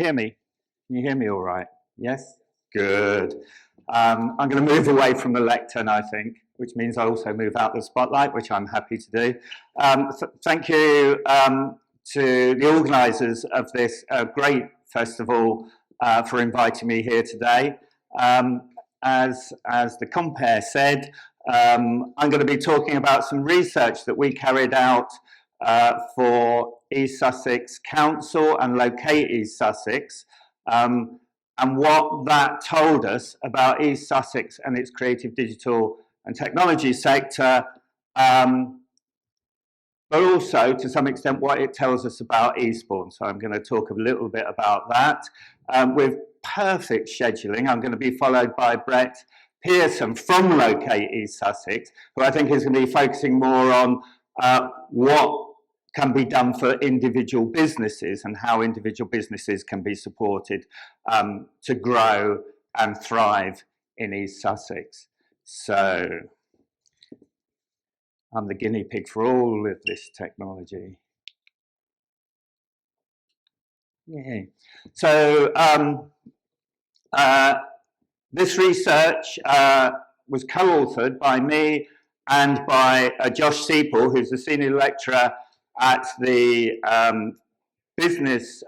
hear me? Can you hear me all right? Yes? Good. I'm going to move away from the lectern, I think, which means I also move out the spotlight, which I'm happy to do. Thank you to the organisers of this great festival for inviting me here today. As the compere said, I'm going to be talking about some research that we carried out for East Sussex Council and Locate East Sussex, and what that told us about East Sussex and its creative digital and technology sector, but also to some extent what it tells us about Eastbourne. So I'm going to talk a little bit about that. With perfect scheduling, I'm going to be followed by Brett Pearson from Locate East Sussex, who I think is going to be focusing more on what can be done for individual businesses and how individual businesses can be supported to grow and thrive in East Sussex. So I'm the guinea pig for all of this technology. Yeah. So this research was co-authored by me and by Josh Seipel, who's a senior lecturer at the business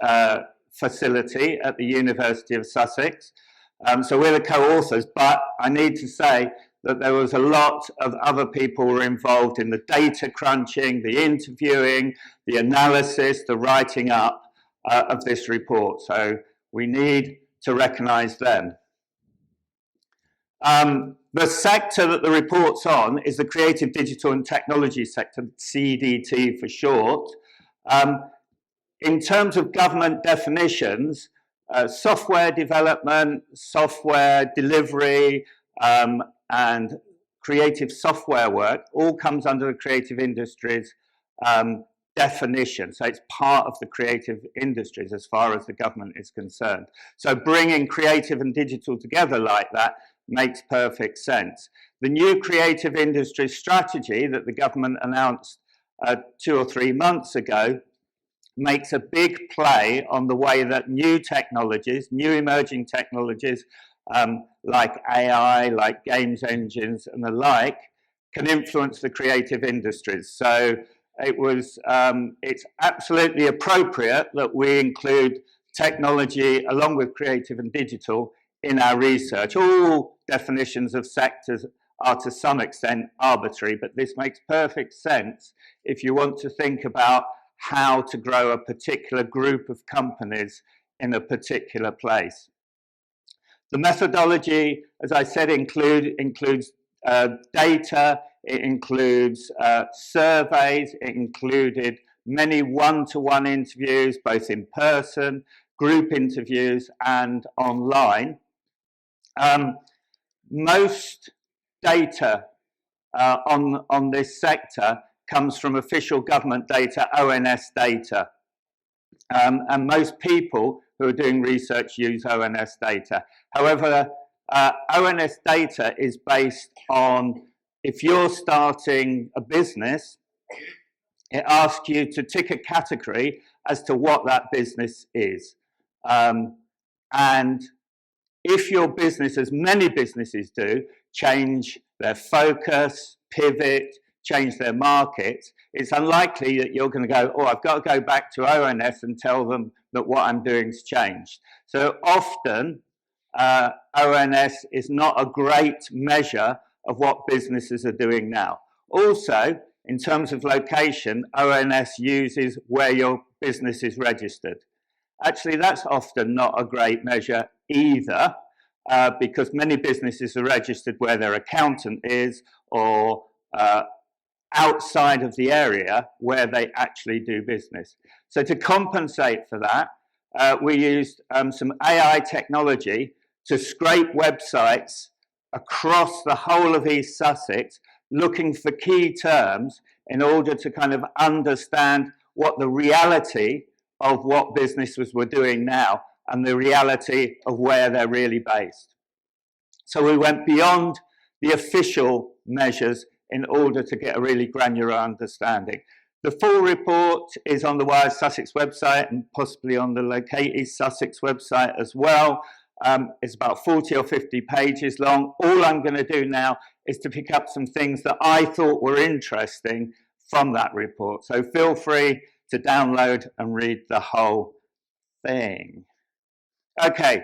facility at the University of Sussex. So we're the co-authors, but I need to say that there was a lot of other people who were involved in the data crunching, the interviewing, the analysis, the writing up of this report. So we need to recognise them. The sector that the report's on is the creative digital and technology sector, CDT for short. In terms of government definitions, software development, software delivery, and creative software work all comes under the creative industries definition. So it's part of the creative industries as far as the government is concerned. So bringing creative and digital together like that makes perfect sense. The new creative industry strategy that the government announced 2 or 3 months ago makes a big play on the way that new technologies, new emerging technologies like AI, like games engines and the like, can influence the creative industries. So it's absolutely appropriate that we include technology along with creative and digital in our research. All definitions of sectors are to some extent arbitrary, but this makes perfect sense if you want to think about how to grow a particular group of companies in a particular place. The methodology, as I said, includes data, it includes surveys, it included many one-to-one interviews, both in person, group interviews, and online. Most data on this sector comes from official government data, ONS data. And most people who are doing research use ONS data. However, ONS data is based on, if you're starting a business, it asks you to tick a category as to what that business is. And if your business, as many businesses do, change their focus, pivot, change their markets, it's unlikely that you're going to go, oh, I've got to go back to ONS and tell them that what I'm doing has changed. So often, ONS is not a great measure of what businesses are doing now. Also, in terms of location, ONS uses where your business is registered. Actually, that's often not a great measure either, because many businesses are registered where their accountant is or outside of the area where they actually do business. So to compensate for that, we used some AI technology to scrape websites across the whole of East Sussex, looking for key terms in order to kind of understand what the reality of what businesses were doing now and the reality of where they're really based. So we went beyond the official measures in order to get a really granular understanding. The full report is on the Wired Sussex website and possibly on the Locate East Sussex website as well. It's about 40 or 50 pages long. All I'm going to do now is to pick up some things that I thought were interesting from that report. So feel free to download and read the whole thing. Okay,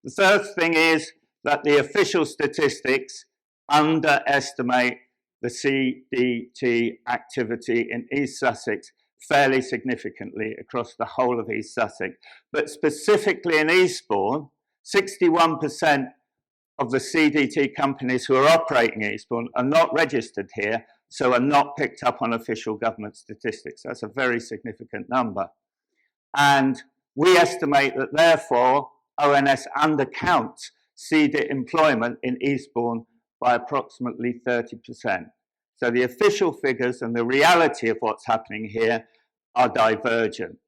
the first thing is that the official statistics underestimate the CDT activity in East Sussex fairly significantly across the whole of East Sussex. But specifically in Eastbourne, 61% of the CDT companies who are operating in Eastbourne are not registered here, so are not picked up on official government statistics. That's a very significant number. And we estimate that therefore ONS undercounts CDT employment in Eastbourne by approximately 30%. So the official figures and the reality of what's happening here are divergent.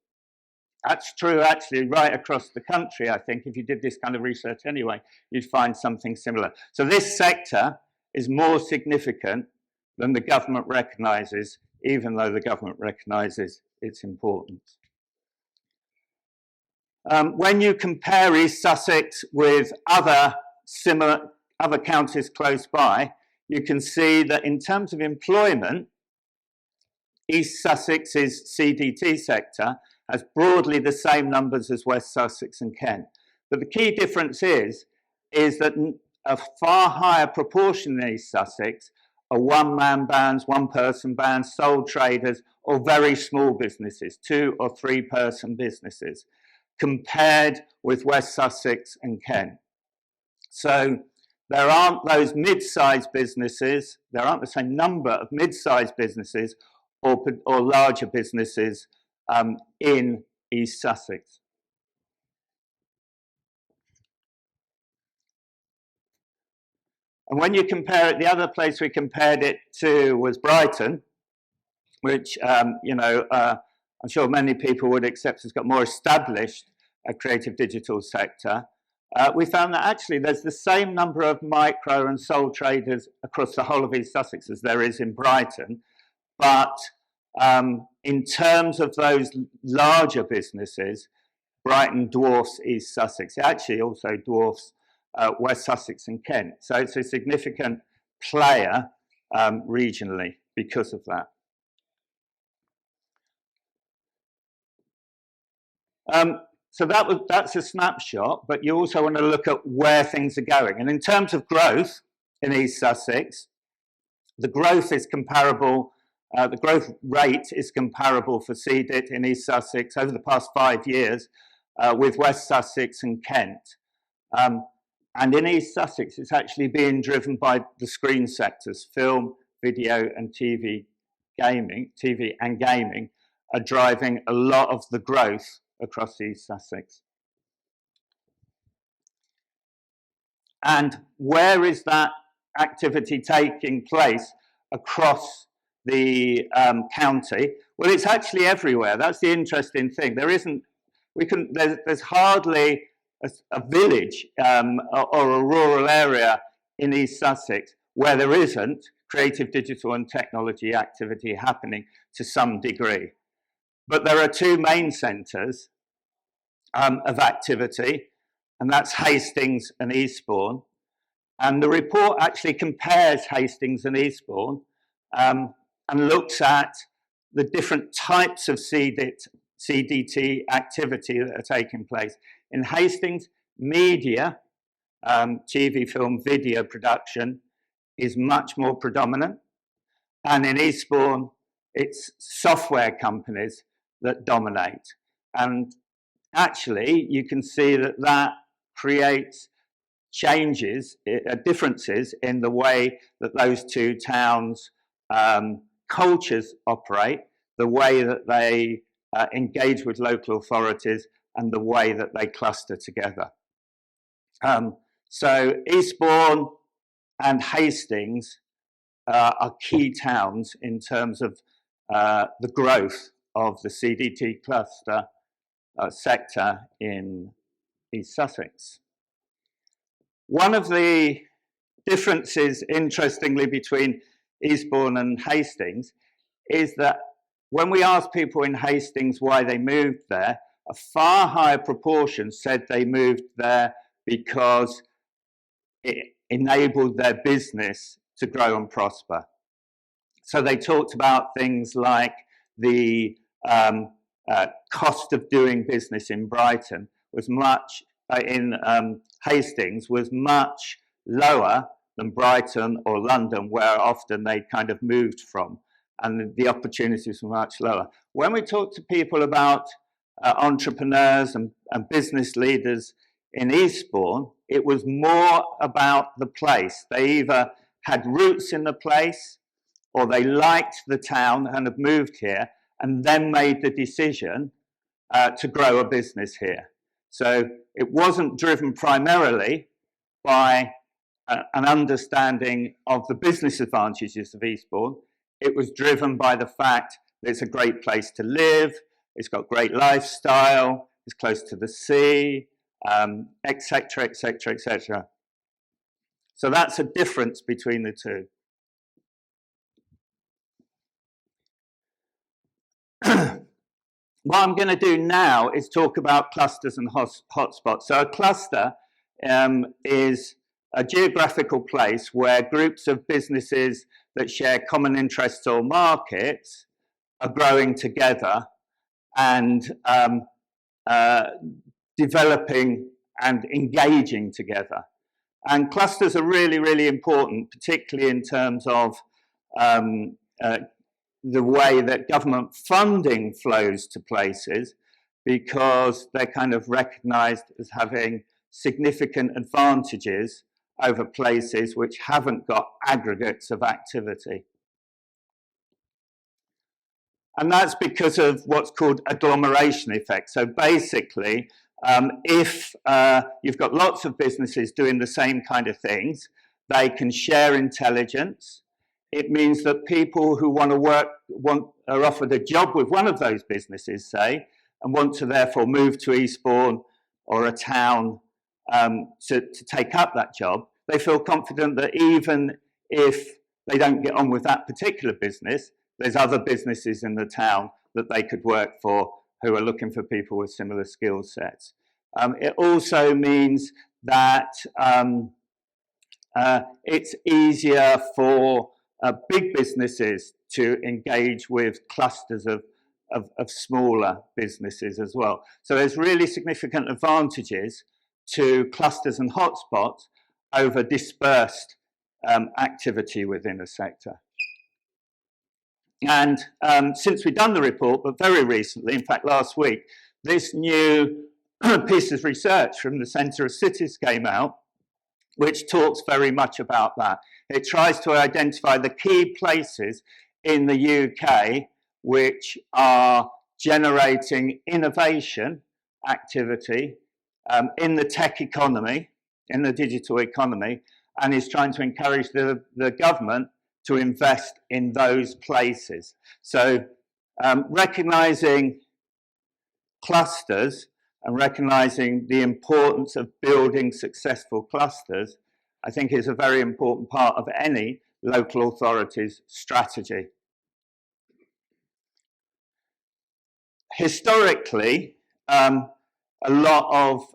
That's true actually right across the country, I think. If you did this kind of research anyway, you'd find something similar. So this sector is more significant than the government recognises, even though the government recognises its importance. When you compare East Sussex with other counties close by, you can see that in terms of employment, East Sussex's CDT sector has broadly the same numbers as West Sussex and Kent. But the key difference is that a far higher proportion in East Sussex are one-man bands, one-person bands, sole traders, or very small businesses, 2 or 3 person businesses, compared with West Sussex and Kent. So there aren't those mid-sized businesses, there aren't the same number of mid-sized businesses or larger businesses in East Sussex. And when you compare it, the other place we compared it to was Brighton, which, I'm sure many people would accept has got more established a creative digital sector. We found that actually there's the same number of micro and sole traders across the whole of East Sussex as there is in Brighton. But in terms of those larger businesses, Brighton dwarfs East Sussex. It actually also dwarfs West Sussex and Kent. So it's a significant player regionally because of that. So that's a snapshot, but you also want to look at where things are going. And in terms of growth in East Sussex, the growth is comparable, the growth rate is comparable for CDT in East Sussex over the past 5 years with West Sussex and Kent. And in East Sussex, it's actually being driven by the screen sectors, film, video and TV and gaming are driving a lot of the growth across East Sussex. And where is that activity taking place across the county? Well, it's actually everywhere. That's the interesting thing. There's hardly a village or a rural area in East Sussex where there isn't creative digital and technology activity happening to some degree. But there are 2 main centres of activity, and that's Hastings and Eastbourne. And the report actually compares Hastings and Eastbourne and looks at the different types of CDT activity that are taking place. In Hastings, media, TV, film, video production is much more predominant. And in Eastbourne, it's software companies that dominate. And actually, you can see that creates changes, differences in the way that those 2 towns' cultures operate, the way that they engage with local authorities, and the way that they cluster together. So Eastbourne and Hastings are key towns in terms of the growth of the CDT cluster sector in East Sussex. One of the differences, interestingly, between Eastbourne and Hastings is that when we asked people in Hastings why they moved there, a far higher proportion said they moved there because it enabled their business to grow and prosper. So they talked about things like the cost of doing business in Brighton was much, in Hastings was much lower than Brighton or London, where often they kind of moved from, and the opportunities were much lower. When we talk to people about entrepreneurs and business leaders in Eastbourne, it was more about the place. They either had roots in the place, or they liked the town and have moved here, and then made the decision to grow a business here. So it wasn't driven primarily by an understanding of the business advantages of Eastbourne. It was driven by the fact that it's a great place to live, it's got great lifestyle, it's close to the sea, etc., etc., etc. So that's a difference between the two. What I'm going to do now is talk about clusters and hotspots. So a cluster is a geographical place where groups of businesses that share common interests or markets are growing together and developing and engaging together. And clusters are really, really important, particularly in terms of the way that government funding flows to places, because they're kind of recognised as having significant advantages over places which haven't got aggregates of activity. And that's because of what's called agglomeration effect. So basically, if you've got lots of businesses doing the same kind of things, they can share intelligence. It means that people who want to work, are offered a job with one of those businesses, say, and want to therefore move to Eastbourne or a town to take up that job, they feel confident that even if they don't get on with that particular business, there's other businesses in the town that they could work for who are looking for people with similar skill sets. It also means that it's easier for big businesses to engage with clusters of smaller businesses as well. So there's really significant advantages to clusters and hotspots over dispersed activity within a sector. And since we've done the report, but very recently, in fact last week, this new piece of research from the Centre of Cities came out, which talks very much about that. It tries to identify the key places in the UK which are generating innovation activity in the tech economy, in the digital economy, and is trying to encourage the government to invest in those places. So recognising clusters and recognising the importance of building successful clusters, I think is a very important part of any local authority's strategy. Historically, a lot of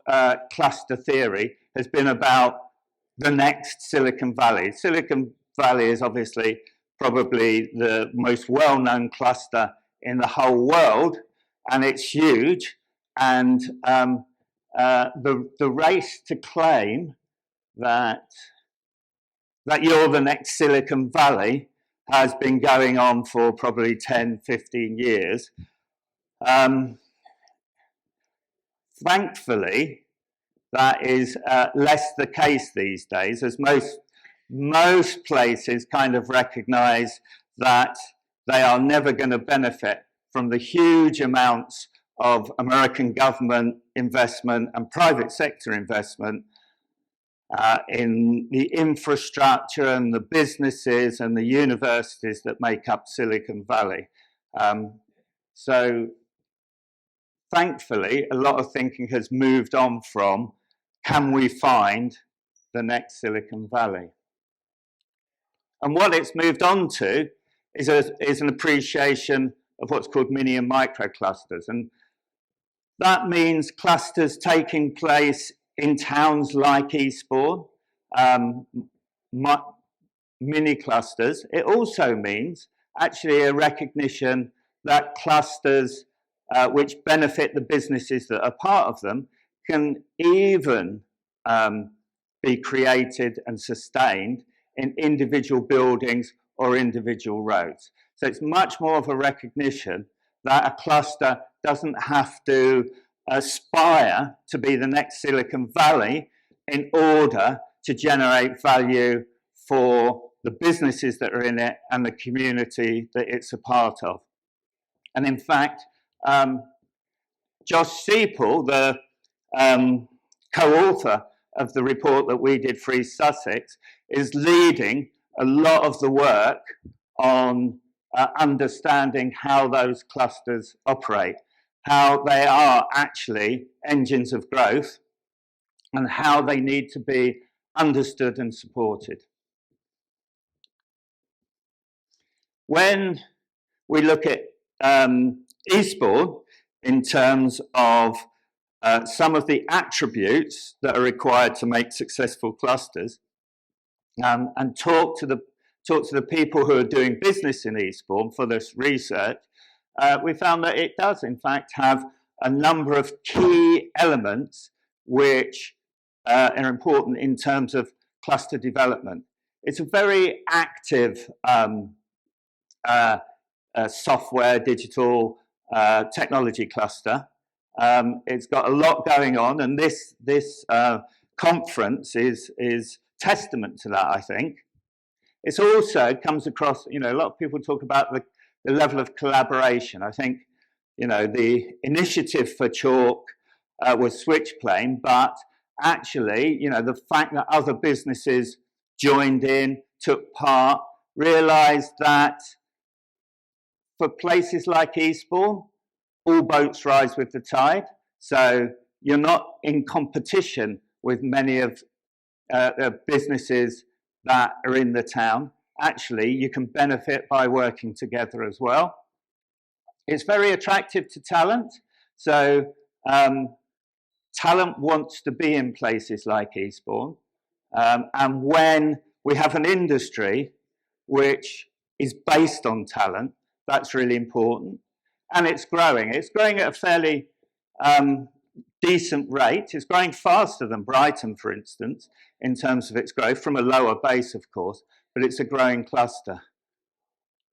cluster theory has been about the next Silicon Valley. Silicon Valley is obviously probably the most well-known cluster in the whole world, and it's huge. And the race to claim that you're the next Silicon Valley has been going on for probably 10, 15 years. Thankfully, that is less the case these days, as most places kind of recognise that they are never going to benefit from the huge amounts of American government investment and private sector investment in the infrastructure and the businesses and the universities that make up Silicon Valley. So thankfully, a lot of thinking has moved on from, can we find the next Silicon Valley? And what it's moved on to is an appreciation of what's called mini and micro clusters. And that means clusters taking place in towns like Eastbourne, mini clusters. It also means actually a recognition that clusters which benefit the businesses that are part of them can even be created and sustained in individual buildings or individual roads. So it's much more of a recognition that a cluster doesn't have to aspire to be the next Silicon Valley in order to generate value for the businesses that are in it and the community that it's a part of. And in fact, Josh Seipel, the co-author of the report that we did for East Sussex, is leading a lot of the work on understanding how those clusters operate, how they are actually engines of growth, and how they need to be understood and supported. When we look at Eastbourne in terms of some of the attributes that are required to make successful clusters, and talk to the people who are doing business in Eastbourne for this research, we found that it does in fact have a number of key elements which are important in terms of cluster development. It's a very active software, digital technology cluster. It's got a lot going on, and this conference is testament to that, I think. It's also comes across, a lot of people talk about the level of collaboration. I think, the initiative for Chalk was Switchplane, but actually, the fact that other businesses joined in, took part, realised that for places like Eastbourne, all boats rise with the tide. So you're not in competition with many of the businesses that are in the town. Actually, you can benefit by working together as well. It's very attractive to talent. So talent wants to be in places like Eastbourne. And when we have an industry which is based on talent, that's really important. And it's growing. It's growing at a fairly decent rate. It's growing faster than Brighton, for instance, in terms of its growth, from a lower base, of course, but it's a growing cluster.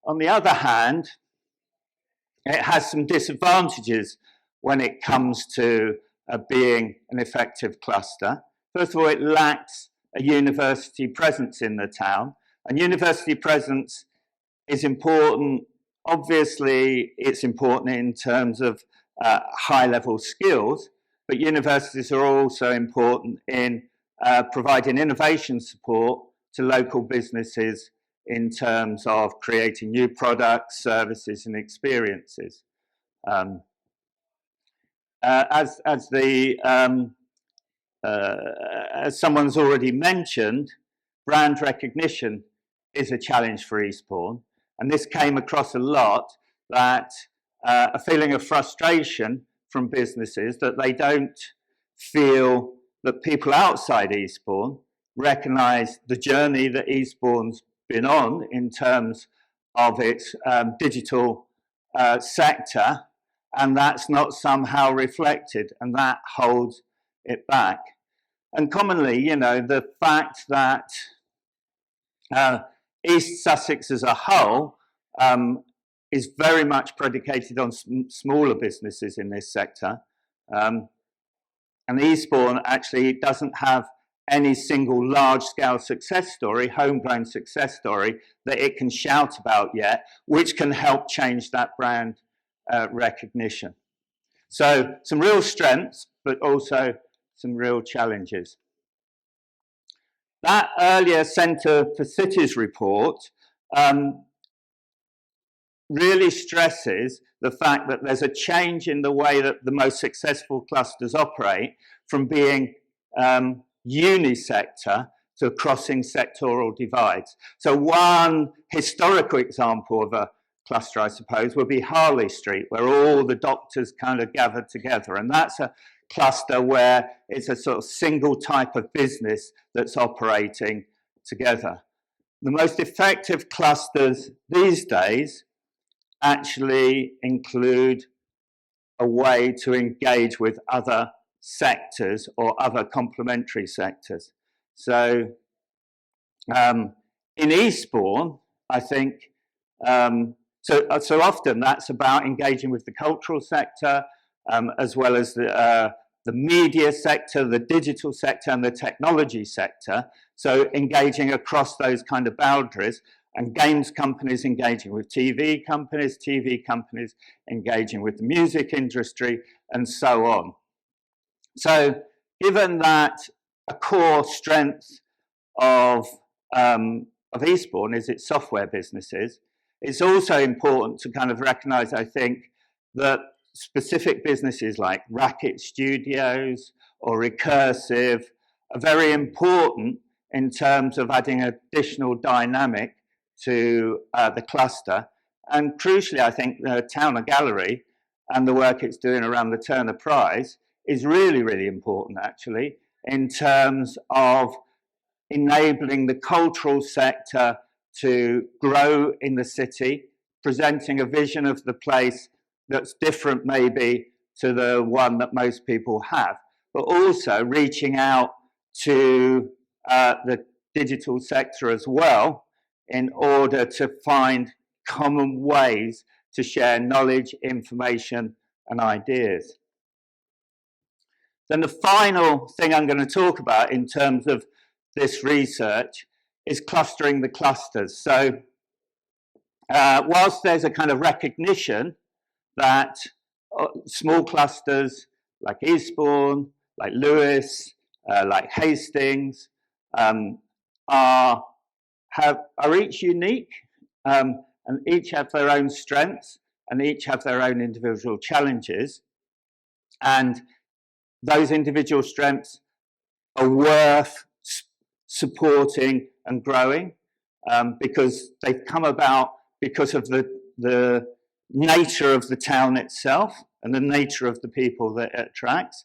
On the other hand, it has some disadvantages when it comes to being an effective cluster. First of all, it lacks a university presence in the town. And university presence is important. Obviously, it's important in terms of high-level skills, but universities are also important in providing innovation support to local businesses in terms of creating new products, services, and experiences. As someone's already mentioned, brand recognition is a challenge for Eastbourne. And this came across a lot, that a feeling of frustration from businesses that they don't feel that people outside Eastbourne recognise the journey that Eastbourne's been on in terms of its digital sector, and that's not somehow reflected, and that holds it back. And commonly, the fact that East Sussex as a whole is very much predicated on smaller businesses in this sector. And Eastbourne actually doesn't have any single large-scale success story, homegrown success story, that it can shout about yet, which can help change that brand recognition. So some real strengths, but also some real challenges. That earlier Centre for Cities report really stresses the fact that there's a change in the way that the most successful clusters operate, from being unisector to crossing sectoral divides. So one historical example of a cluster, I suppose, would be Harley Street, where all the doctors kind of gathered together. And that's a cluster where it's a sort of single type of business that's operating together. The most effective clusters these days actually include a way to engage with other sectors or other complementary sectors. So in Eastbourne, I think, so often that's about engaging with the cultural sector, as well as the media sector, the digital sector, and the technology sector. So engaging across those kind of boundaries, and games companies engaging with TV companies engaging with the music industry, and so on. So given that a core strength of Eastbourne is its software businesses, it's also important to kind of recognise, I think, that specific businesses like Racket Studios or Recursive are very important in terms of adding additional dynamic to the cluster. And crucially, I think the Towner Gallery and the work it's doing around the Turner Prize is really, really important, actually, in terms of enabling the cultural sector to grow in the city, presenting a vision of the place that's different maybe to the one that most people have, but also reaching out to the digital sector as well in order to find common ways to share knowledge, information, and ideas. Then the final thing I'm going to talk about in terms of this research is clustering the clusters. So whilst there's a kind of recognition that small clusters like Eastbourne, like Lewes, like Hastings are each unique and each have their own strengths and each have their own individual challenges, and those individual strengths are worth supporting and growing because they've come about because of the nature of the town itself and the nature of the people that it attracts.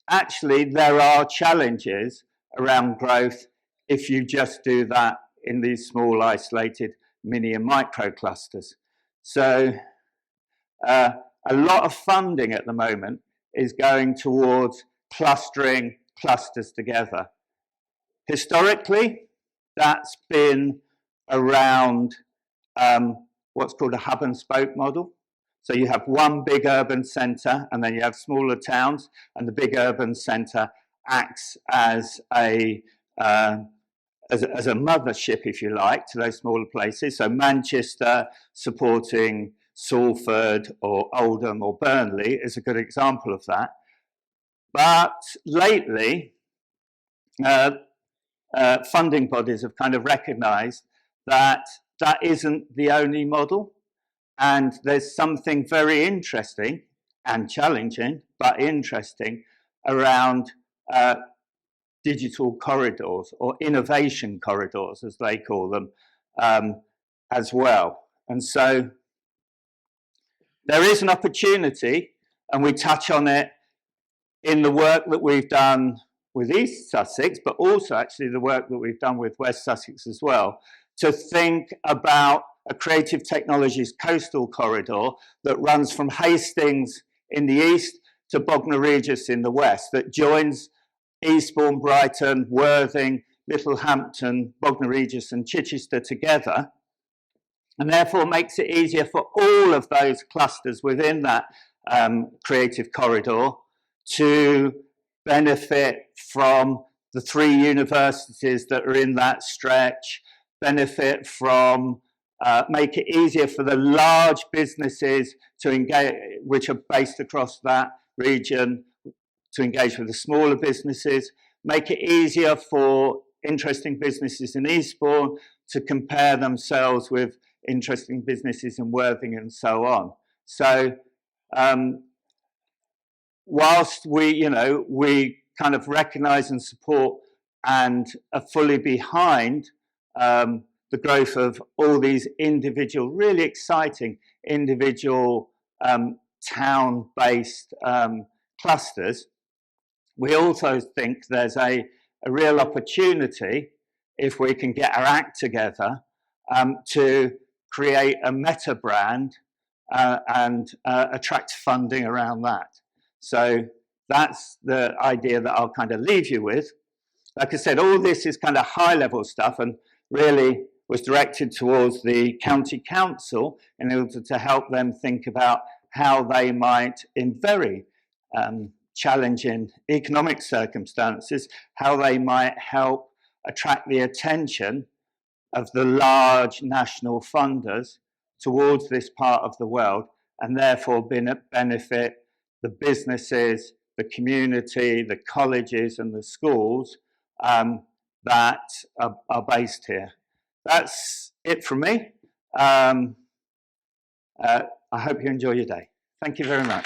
Actually, there are challenges around growth if you just do that in these small, isolated mini and micro clusters. So a lot of funding at the moment is going towards clustering clusters together. Historically, that's been around what's called a hub and spoke model. So you have one big urban centre and then you have smaller towns, and the big urban centre acts as a mothership, if you like, to those smaller places. So Manchester supporting Salford or Oldham or Burnley is a good example of that. But lately, funding bodies have kind of recognised that that isn't the only model, and there's something very interesting and challenging, but interesting, around digital corridors or innovation corridors, as they call them, as well. And so there is an opportunity, and we touch on it in the work that we've done with East Sussex, but also actually the work that we've done with West Sussex as well, to think about a creative technologies coastal corridor that runs from Hastings in the east to Bognor Regis in the west, that joins Eastbourne, Brighton, Worthing, Littlehampton, Bognor Regis and Chichester together, and therefore makes it easier for all of those clusters within that creative corridor to benefit from the 3 universities that are in that stretch, benefit from, make it easier for the large businesses to engage, which are based across that region, to engage with the smaller businesses, make it easier for interesting businesses in Eastbourne to compare themselves with interesting businesses in Worthing and so on. So whilst we kind of recognise and support and are fully behind the growth of all these individual, really exciting individual town-based clusters, we also think there's a real opportunity, if we can get our act together, to create a meta brand and attract funding around that. So that's the idea that I'll kind of leave you with. Like I said, all this is kind of high level stuff and really was directed towards the county council in order to help them think about how they might, in very challenging economic circumstances, how they might help attract the attention of the large national funders towards this part of the world, and therefore benefit the businesses, the community, the colleges and the schools that are based here. That's it from me. I hope you enjoy your day. Thank you very much.